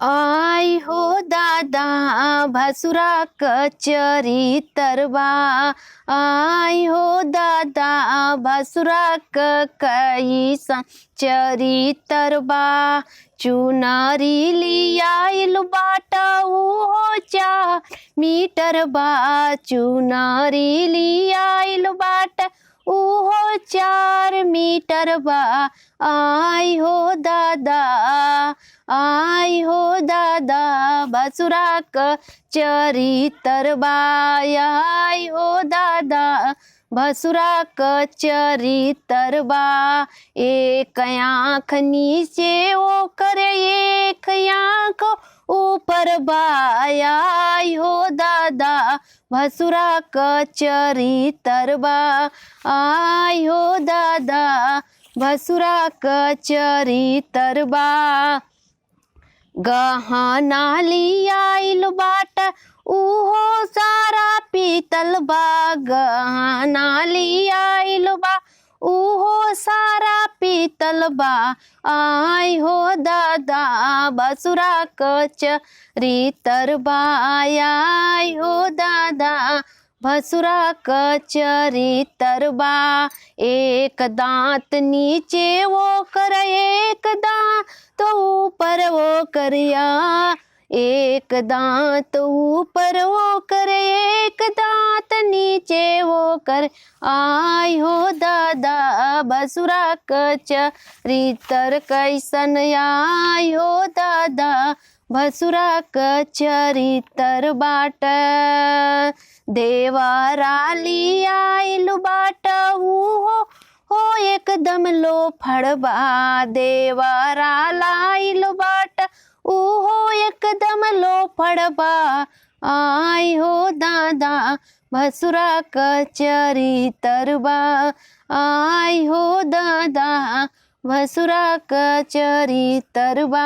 आई हो दादा भसुरा कचरी तरबा। आई हो दादा भसुरा कई चरी तरबा। चुनरी लियाइल बाटा हो 4 मीटर बा। चुनरी लियाइल बाटा उहो 4 मीटर बा। आई हो दादा आई हो दादा भसुरा कचरी तरबा। आई हो दादा भसुरा कचरी तरबा। एक आँख नीचे ओ करे एक आँख ऊपर बा। आई हो दादा भसुरा कचरी तरबा। आई हो दादा भसुरा कचरी तरबा। गहना लियाइल बाटा उहो सारा पीतल बा। गहना लियाइल बा उहो सारा पीतल बा। आई हो दादा भसुरा कचरी तरबा। आई हो दादा भसुरा कचरी तरबा। एक दांत नीचे वो कर एक दांत तो ऊपर वो करिया। एक दांत ऊपर वो कर एक दांत नीचे वो कर। आई हो दादा भसुरा कचरी तर कैसन। आई हो दादा भसुरा कचरी तर बाट। देवरा लियाइल बाटा हो एकदम लो फड़बा। देवरा लाइल बाटा उहो एकदम लो फड़बा। आई हो दादा भसुरा कचरी तरबा। आई हो दादा भसुरा कचरी तरबा।